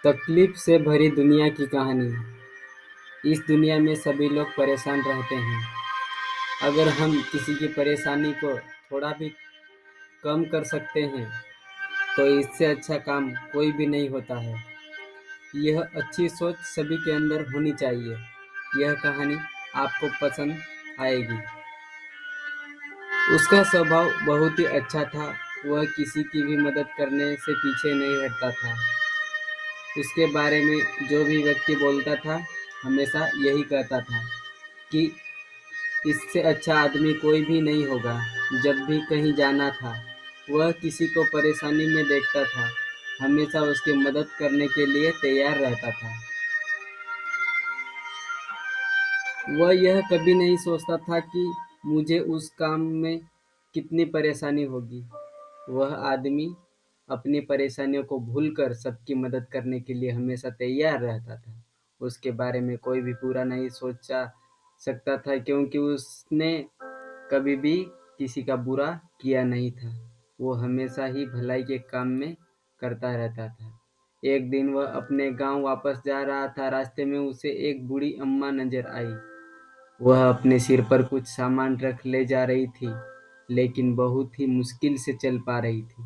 तकलीफ से भरी दुनिया की कहानी। इस दुनिया में सभी लोग परेशान रहते हैं। अगर हम किसी की परेशानी को थोड़ा भी कम कर सकते हैं तो इससे अच्छा काम कोई भी नहीं होता है। यह अच्छी सोच सभी के अंदर होनी चाहिए। यह कहानी आपको पसंद आएगी। उसका स्वभाव बहुत ही अच्छा था। वह किसी की भी मदद करने से पीछे नहीं हटता था। उसके बारे में जो भी व्यक्ति बोलता था हमेशा यही कहता था कि इससे अच्छा आदमी कोई भी नहीं होगा। जब भी कहीं जाना था वह किसी को परेशानी में देखता था, हमेशा उसकी मदद करने के लिए तैयार रहता था। वह यह कभी नहीं सोचता था कि मुझे उस काम में कितनी परेशानी होगी। वह आदमी अपनी परेशानियों को भूलकर सबकी मदद करने के लिए हमेशा तैयार रहता था। उसके बारे में कोई भी बुरा नहीं सोचा सकता था, क्योंकि उसने कभी भी किसी का बुरा किया नहीं था। वो हमेशा ही भलाई के काम में करता रहता था। एक दिन वह अपने गांव वापस जा रहा था। रास्ते में उसे एक बूढ़ी अम्मा नजर आई। वह अपने सिर पर कुछ सामान रख ले जा रही थी, लेकिन बहुत ही मुश्किल से चल पा रही थी।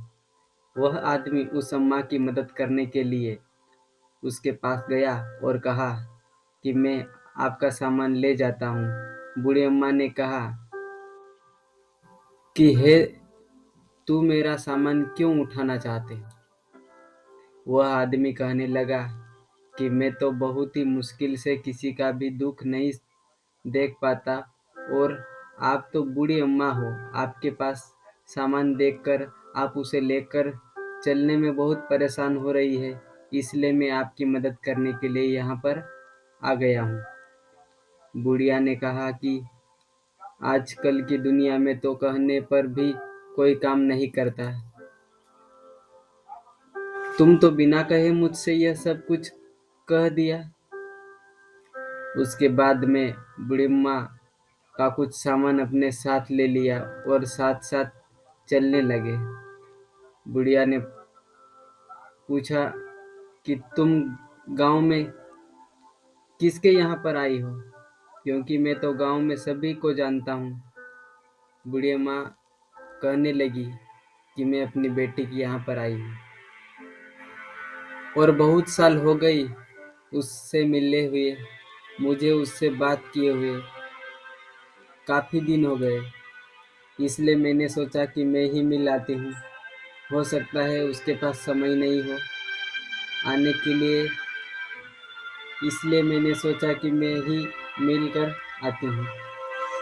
वह आदमी उस अम्मा की मदद करने के लिए उसके पास गया और कहा कि मैं आपका सामान ले जाता हूँ। बूढ़ी अम्मा ने कहा कि हे, तू मेरा सामान क्यों उठाना चाहते हो? वह आदमी कहने लगा कि मैं तो बहुत ही मुश्किल से किसी का भी दुख नहीं देख पाता, और आप तो बूढ़ी अम्मा हो। आपके पास सामान देखकर आप उसे लेकर चलने में बहुत परेशान हो रही है, इसलिए मैं आपकी मदद करने के लिए यहाँ पर आ गया हूँ। बुढ़िया ने कहा कि आजकल की दुनिया में तो कहने पर भी कोई काम नहीं करता। तुम तो बिना कहे मुझसे यह सब कुछ कह दिया। उसके बाद में बूढ़ी माँ का कुछ सामान अपने साथ ले लिया और साथ साथ चलने लगे। बुढ़िया ने पूछा कि तुम गांव में किसके यहाँ पर आई हो, क्योंकि मैं तो गांव में सभी को जानता हूँ। बुढ़िया माँ कहने लगी कि मैं अपनी बेटी की यहाँ पर आई हूँ, और बहुत साल हो गई उससे मिले हुए, मुझे उससे बात किए हुए काफ़ी दिन हो गए, इसलिए मैंने सोचा कि मैं ही मिल आती हूँ। हो सकता है उसके पास समय नहीं हो आने के लिए, इसलिए मैंने सोचा कि मैं ही मिल कर आती हूँ।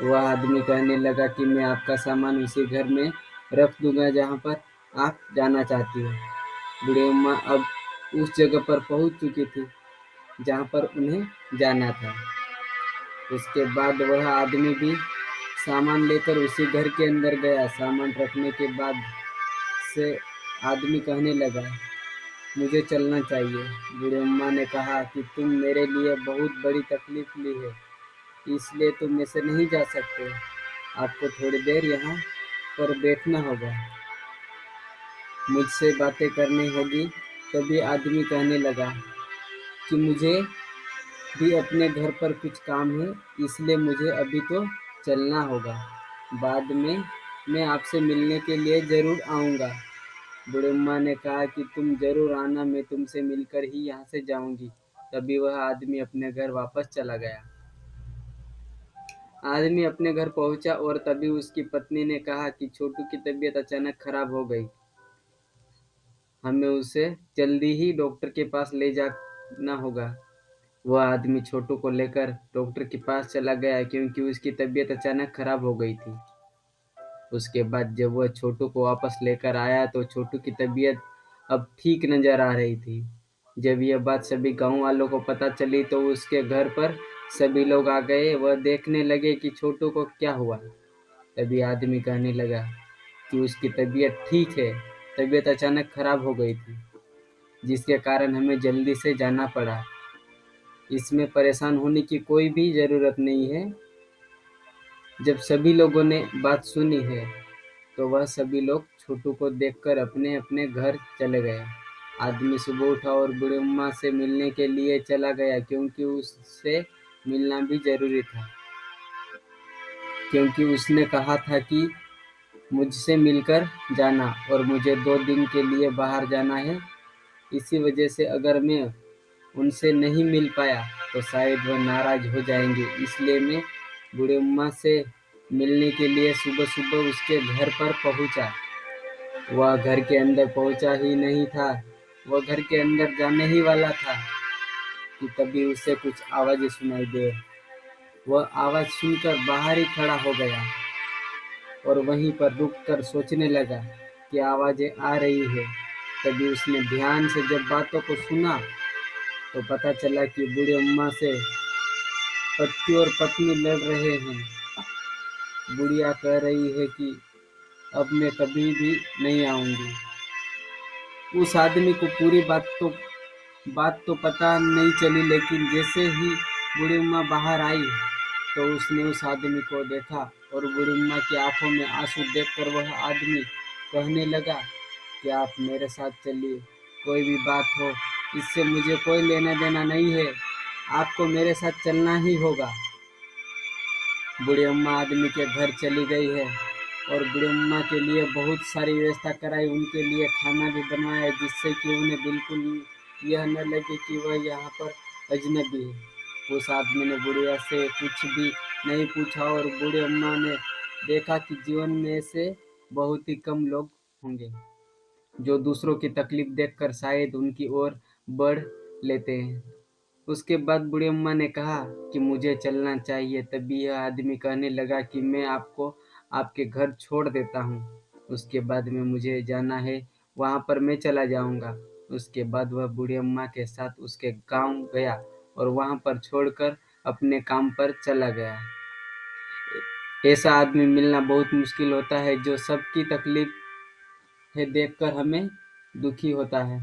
वह आदमी कहने लगा कि मैं आपका सामान उसी घर में रख दूंगा जहाँ पर आप जाना चाहती हो। बूढ़ी अम्मा अब उस जगह पर पहुँच चुकी थी जहाँ पर उन्हें जाना था। उसके बाद वह आदमी भी सामान लेकर उसी घर के अंदर गया। सामान रखने के बाद से आदमी कहने लगा, मुझे चलना चाहिए। बूढ़ी अम्मा ने कहा कि तुम मेरे लिए बहुत बड़ी तकलीफ ली है, इसलिए तुम ऐसे नहीं जा सकते। आपको थोड़ी देर यहाँ पर बैठना होगा, मुझसे बातें करनी होगी। तभी आदमी कहने लगा कि मुझे भी अपने घर पर कुछ काम है, इसलिए मुझे अभी तो चलना होगा। बाद में मैं आपसे मिलने के लिए ज़रूर आऊँगा। बूढ़ी अम्मा ने कहा कि तुम ज़रूर आना, मैं तुमसे मिलकर ही यहाँ से जाऊँगी। तभी वह आदमी अपने घर वापस चला गया। आदमी अपने घर पहुंचा और तभी उसकी पत्नी ने कहा कि छोटू की तबीयत अचानक खराब हो गई। हमें उसे जल्दी ही डॉक्टर के पास ले जाना होगा। वह आदमी छोटू को लेकर डॉक्टर के पास चला गया, क्योंकि उसकी तबीयत अचानक खराब हो गई थी। उसके बाद जब वह छोटू को वापस लेकर आया तो छोटू की तबीयत अब ठीक नजर आ रही थी। जब यह बात सभी गांव वालों को पता चली तो उसके घर पर सभी लोग आ गए। वह देखने लगे कि छोटू को क्या हुआ। तभी आदमी कहने लगा कि उसकी तबीयत ठीक है, तबीयत अचानक खराब हो गई थी, जिसके कारण हमें जल्दी से जाना पड़ा। इसमें परेशान होने की कोई भी ज़रूरत नहीं है। जब सभी लोगों ने बात सुनी है तो वह सभी लोग छोटू को देखकर अपने अपने घर चले गए। आदमी सुबह उठा और बूढ़ी अम्मा से मिलने के लिए चला गया, क्योंकि उससे मिलना भी ज़रूरी था, क्योंकि उसने कहा था कि मुझसे मिलकर जाना और मुझे 2 दिन के लिए बाहर जाना है। इसी वजह से अगर मैं उनसे नहीं मिल पाया तो शायद वह नाराज़ हो जाएंगे, इसलिए मैं बूढ़ी अम्मा से मिलने के लिए सुबह-सुबह उसके घर पर पहुंचा। वह घर के अंदर पहुंचा ही नहीं था, वह घर के अंदर जाने ही वाला था कि तभी उसे कुछ आवाज़ें सुनाई दे। वह आवाज़ सुनकर बाहर ही खड़ा हो गया और वहीं पर रुककर सोचने लगा कि आवाज़ें आ रही है। तभी उसने ध्यान से जब बातों को सुना तो पता चला कि बूढ़ी अम्मा से पति और पत्नी लड़ रहे हैं। बुढ़िया कह रही है कि अब मैं कभी भी नहीं आऊंगी। उस आदमी को पूरी बात तो पता नहीं चली, लेकिन जैसे ही बूढ़ी अम्मा बाहर आई तो उसने उस आदमी को देखा और बूढ़ी अम्मा की आंखों में आंसू देखकर वह आदमी कहने लगा कि आप मेरे साथ चलिए, कोई भी बात हो इससे मुझे कोई लेना देना नहीं है, आपको मेरे साथ चलना ही होगा। बूढ़ी अम्मा आदमी के घर चली गई है और बूढ़ी अम्मा के लिए बहुत सारी व्यवस्था कराई, उनके लिए खाना भी बनवाया, जिससे कि उन्हें बिल्कुल यह न लगे कि वह यहाँ पर अजनबी है। उस आदमी ने बुढ़िया से कुछ भी नहीं पूछा और बूढ़ी अम्मा ने देखा कि जीवन में ऐसे बहुत ही कम लोग होंगे जो दूसरों की तकलीफ देखकर शायद उनकी ओर बढ़ लेते हैं। उसके बाद बूढ़ी अम्मा ने कहा कि मुझे चलना चाहिए। तभी यह आदमी कहने लगा कि मैं आपको आपके घर छोड़ देता हूँ, उसके बाद में मुझे जाना है वहाँ पर मैं चला जाऊँगा। उसके बाद वह बूढ़ी अम्मा के साथ उसके गाँव गया और वहाँ पर छोड़कर अपने काम पर चला गया। ऐसा आदमी मिलना बहुत मुश्किल होता है जो सबकी तकलीफ है देखकर हमें दुखी होता है,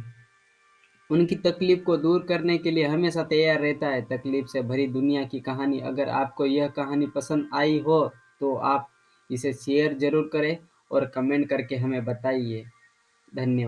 उनकी तकलीफ को दूर करने के लिए हमेशा तैयार रहता है। तकलीफ से भरी दुनिया की कहानी। अगर आपको यह कहानी पसंद आई हो तो आप इसे शेयर ज़रूर करें और कमेंट करके हमें बताइए। धन्यवाद।